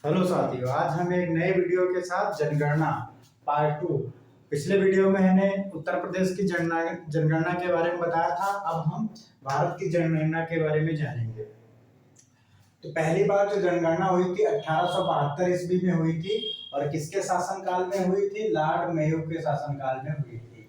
Hello साथियों, आज हम एक नए वीडियो के साथ जनगणना पार्ट 2। पिछले वीडियो में मैंने उत्तर प्रदेश की जनगणना के बारे में बताया था। अब हम भारत की जनगणना के बारे में जानेंगे। तो पहली बार जो जनगणना हुई थी 1872 ईस्वी में हुई थी और किसके शासनकाल में हुई थी? लॉर्ड मेयो के शासनकाल में हुई थी।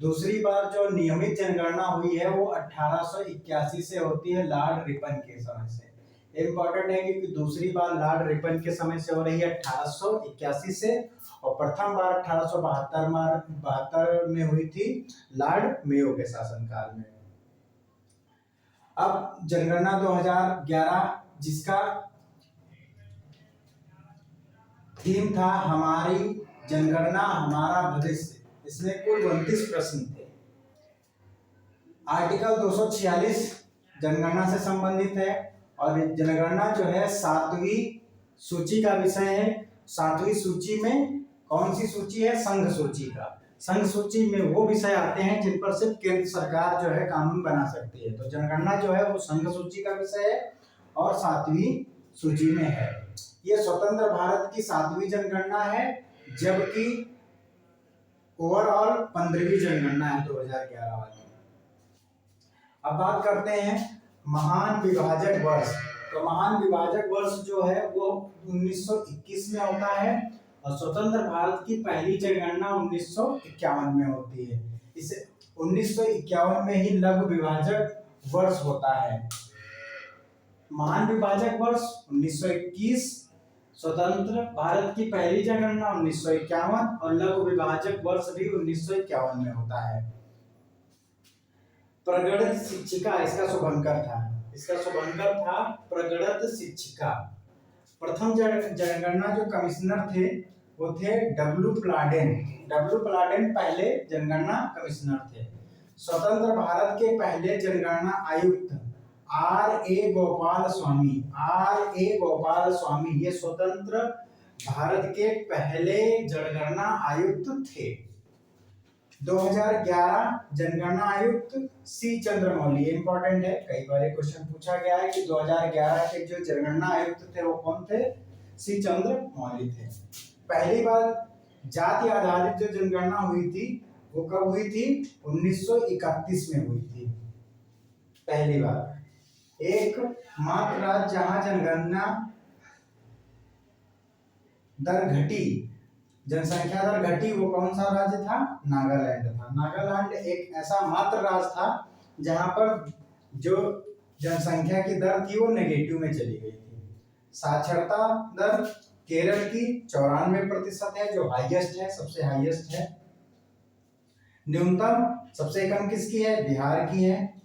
दूसरी बार जो नियमित जनगणना हुई है वो 1881 से होती है, लॉर्ड रिपन के समय से। इम्पोर्टेंट है कि दूसरी बार लॉर्ड रिपन के समय से हो रही है 1881 से, और प्रथम बार 1872 में हुई थी लॉर्ड मेयो के शासनकाल में। अब जनगणना 2011 जिसका थीम था हमारी जनगणना हमारा भविष्य, इसमें कुल 29 प्रश्न थे। आर्टिकल 246 जनगणना से संबंधित है और जनगणना जो है 7वीं सूची का विषय है। 7वीं सूची में कौन सी सूची है? संघ सूची का। संघ सूची में वो विषय आते हैं जिन पर सिर्फ केंद्र सरकार जो है कानून बना सकती है। तो जनगणना जो है वो संघ सूची का विषय है और 7वीं सूची में है। ये स्वतंत्र भारत की 7वीं जनगणना है, जबकि ओवरऑल 15वीं जनगणना है 2011 वाली। अब बात करते हैं महान विभाजक वर्ष। तो महान विभाजक वर्ष जो है वो 1921 में होता है और स्वतंत्र भारत की पहली जनगणना 1951 में होती है। इसे 1951 में ही लघु विभाजक वर्ष होता है। महान विभाजक वर्ष 1921, स्वतंत्र भारत की पहली जनगणना 1951 और लघु विभाजक वर्ष भी 1951 में होता है। प्रगणित शिक्षिका इसका शुभंकर था। इसका शुभंकर था प्रगणित शिक्षिका। प्रथम जनगणना जो कमिश्नर थे वो थे डब्ल्यू प्लाडेन। डब्ल्यू प्लाडेन पहले जनगणना कमिश्नर थे। स्वतंत्र भारत के पहले जनगणना आयुक्त R.A. गोपाल स्वामी। R.A. गोपाल स्वामी ये स्वतंत्र भारत के पहले जनगणना आयुक्त थे। 2011 जनगणना आयुक्त सी चंद्रमौली। इंपॉर्टेंट है, कई बार क्वेश्चन पूछा गया है कि 2011 के जो जनगणना आयुक्त थे वो कौन थे? सी चंद्रमौली थे। पहली बार जाति आधारित जो जनगणना हुई थी वो कब हुई थी? 1931 में हुई थी पहली बार। एक मात्र राज्य जहां जनगणना दर घटी, जनसंख्या दर घटी, वो कौन सा राज्य था? नागालैंड था। नागालैंड एक ऐसा मात्र राज्य था जहां पर जो जनसंख्या की दर थी वो नेगेटिव में चली गई थी। साक्षरता दर केरल की 94% है, जो हाईएस्ट है, सबसे हाईएस्ट है। न्यूनतम सबसे कम किसकी है? बिहार की है।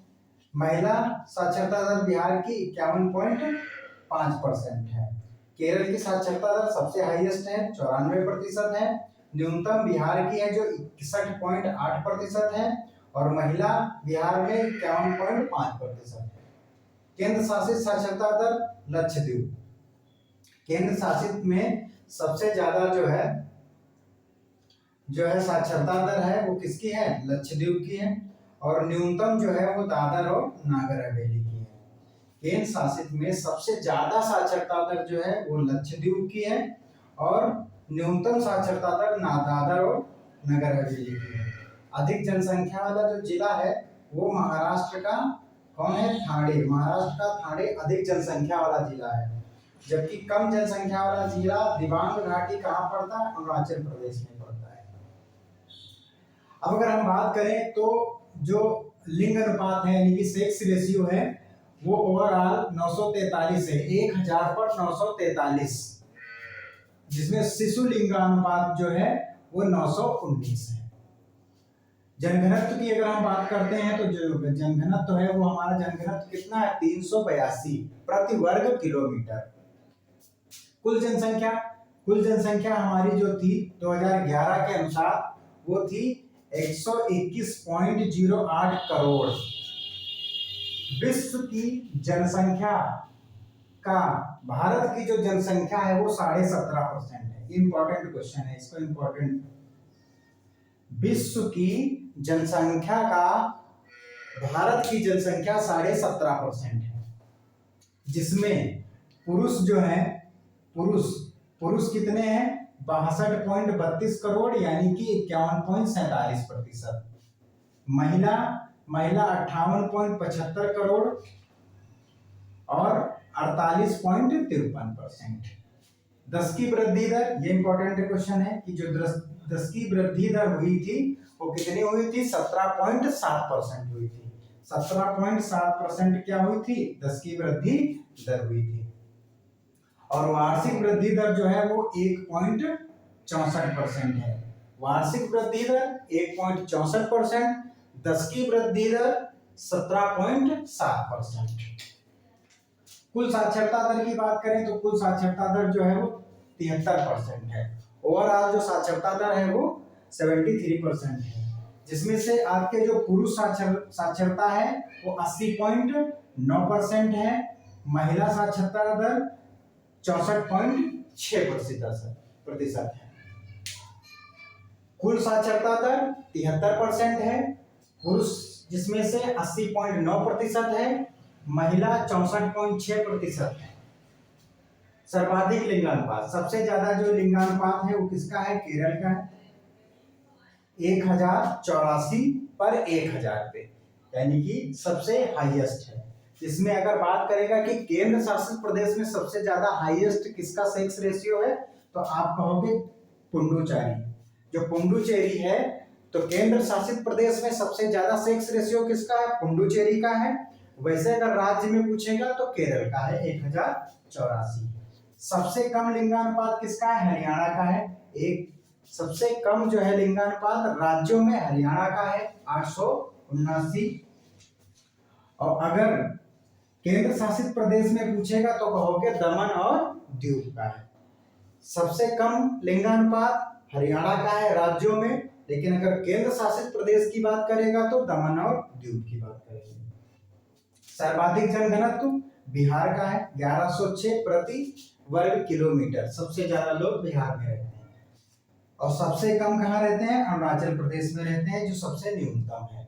महिला साक्षरता दर बिहार की 51.5% है। केरल की साक्षरता दर सबसे हाईएस्ट है, 94% है। न्यूनतम बिहार की है जो 61.8% है और महिला बिहार में 51.5% है। केंद्र शासित साक्षरता दर लक्षद्वीप। केंद्र शासित में सबसे ज्यादा जो है साक्षरता दर है वो किसकी है? लक्षद्वीप की है। और न्यूनतम जो है वो दादर और नागर हवेली की है। केंद्र शासित में सबसे ज्यादा साक्षरता दर जो है वो लक्षद्वीप की है और न्यूनतम साक्षरता दर दादर और नगर हवेली की है। अधिक जनसंख्या वाला जो जिला है वो महाराष्ट्र का कौन है? ठाणे। महाराष्ट्र का ठाणे अधिक जनसंख्या वाला जिला है, जबकि कम जनसंख्या वाला जिला दिबांग घाटी कहाँ पड़ता है? अरुणाचल प्रदेश में पड़ता है। अब अगर हम बात करें तो जो लिंग अनुपात है यानी कि सेक्स रेशियो है वो ओवरऑल 943 है, 1000 पर 943, जिसमें शिशु लिंगानुपात जो है वो 919 है। जनघनत्व की अगर हम बात करते हैं तो जो जनघनत्व है वो हमारा जनघनत्व कितना है? 382 प्रति वर्ग किलोमीटर। कुल जनसंख्या हमारी जो थी 2011 के अनुसार वो थी 121.08 करोड़। विश्व की जनसंख्या का भारत की जो जनसंख्या है वो 17.5% है। इंपॉर्टेंट क्वेश्चन है, इसको इंपॉर्टेंट। विश्व की जनसंख्या का भारत की जनसंख्या 17.5% है, जिसमें पुरुष जो है पुरुष पुरुष कितने हैं 62.32 करोड़ यानी कि 51.47%। महिला 58.75 करोड़ और 48.53%। 10 की वृद्धि दर, ये इंपॉर्टेंट क्वेश्चन है कि जो 10 की वृद्धि दर हुई थी वो कितनी हुई थी 17.7% हुई थी। 17.7% क्या हुई थी 10 की वृद्धि दर हुई थी। और वार्षिक वृद्धि दर जो है वो 1.64% है। वार्षिक वृद्धि दर 1.64%, 10 की वृद्धि दर 17.7%। कुल साक्षरता दर की बात करें तो कुल साक्षरता दर जो है वो 73% है। ओवरऑल जो साक्षरता दर है वो 73% है, जिसमें से आपके जो पुरुष साक्षरता है वो 80.9% है। महिला साक्षरता दर 64.6% है। कुल साक्षरता दर 73% है, पुरुष जिसमें से 80.9% है, महिला 64.6% है। सर्वाधिक लिंगानुपात, सबसे ज्यादा जो लिंगानुपात है वो किसका है केरल का है 1084/1000 पे, यानी कि सबसे हाईएस्ट है। इसमें अगर बात करेगा कि केंद्र शासित प्रदेश में सबसे ज्यादा हाईएस्ट किसका सेक्स रेशियो है तो आप कहोगे पुडुचेरी। जो पुडुचेरी है तो केंद्र शासित प्रदेश में सबसे ज्यादा सेक्स रेशियो किसका है पुडुचेरी का है। वैसे अगर राज्य में पूछेगा तो केरल का है 1084। सबसे कम लिंगानुपात किसका है हरियाणा का है। एक सबसे कम जो है लिंगानुपात राज्यों में हरियाणा का है 879। और अगर केंद्र शासित प्रदेश में पूछेगा तो कहोगे दमन और दीव का है। सबसे कम लिंगानुपात हरियाणा का है राज्यों में, लेकिन अगर केंद्र शासित प्रदेश की बात करेगा तो दमन और दीव की बात करेंगे। सर्वाधिक जनघनत्व बिहार का है 1106 प्रति वर्ग किलोमीटर, सबसे ज्यादा लोग बिहार में रहते हैं। और सबसे कम कहाँ रहते हैं अरुणाचल प्रदेश में रहते हैं जो सबसे न्यूनतम है।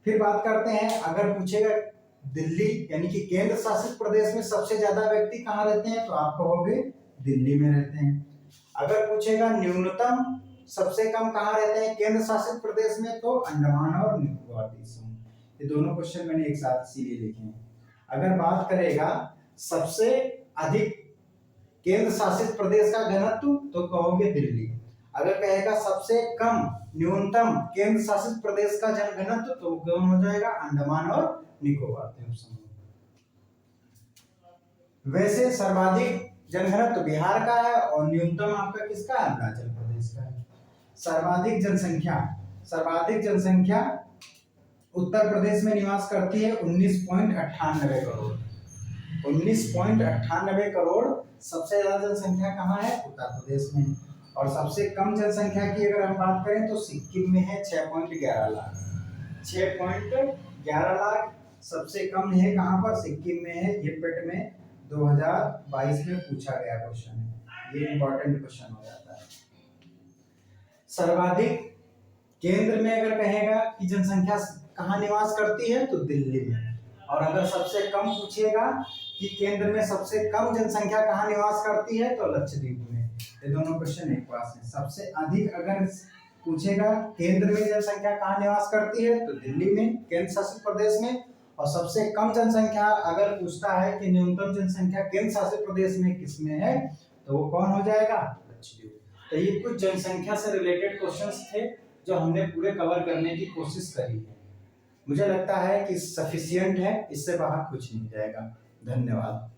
फिर बात करते हैं अगर पूछेगा दिल्ली यानी कि केंद्र शासित प्रदेश में सबसे ज्यादा व्यक्ति कहाँ रहते हैं तो आप कहोगे दिल्ली में रहते हैं। अगर पूछेगा न्यूनतम सबसे कम कहाँ रहते हैं केंद्र शासित प्रदेश में तो अंडमान और निकोबार द्वीप समूह। ये दोनों क्वेश्चन मैंने एक साथ इसीलिए लिखे हैं। अगर बात करेगा सबसे अधिक केंद्र शासित प्रदेश का घनत्व तो कहोगे दिल्ली। अगर कहेगा सबसे कम न्यूनतम केंद्र शासित प्रदेश का जनघनत्व तो कौन हो जाएगा अंडमान और निकोबार द्वीप समूह। वैसे सर्वाधिक जनघनत्व बिहार का है और न्यूनतम आपका किसका अरुणाचल प्रदेश का है। सर्वाधिक जनसंख्या उत्तर प्रदेश में निवास करती है 19.98 करोड़। 19.98 करोड़ सबसे ज्यादा जनसंख्या कहाँ है उत्तर प्रदेश में। और सबसे कम जनसंख्या की अगर हम बात करें तो सिक्किम में है 6.11 लाख। 6.11 लाख सबसे कम है कहाँ पर सिक्किम में है। ये पेट में 2022 में पूछा गया क्वेश्चन है, ये इंपॉर्टेंट क्वेश्चन हो जाता है। सर्वाधिक केंद्र में अगर कहेगा कि जनसंख्या कहाँ निवास करती है तो दिल्ली में। और अगर सबसे कम पूछेगा कि केंद्र में सबसे कम जनसंख्या कहाँ निवास करती है तो लक्षद्वीप में। ये दोनों क्वेश्चन एक पास है। सबसे अधिक अगर पूछेगा केंद्र में जनसंख्या कहाँ निवास करती है तो दिल्ली में केंद्र शासित प्रदेश में। और सबसे कम जनसंख्या अगर पूछता है कि न्यूनतम जनसंख्या केंद्र शासित प्रदेश में किसमें है तो वो कौन हो जाएगा लक्षद्वीप। तो ये कुछ जनसंख्या से रिलेटेड क्वेश्चंस थे जो हमने पूरे कवर करने की कोशिश करी है। मुझे लगता है कि सफिशिएंट है, इससे बाहर कुछ नहीं जाएगा। धन्यवाद।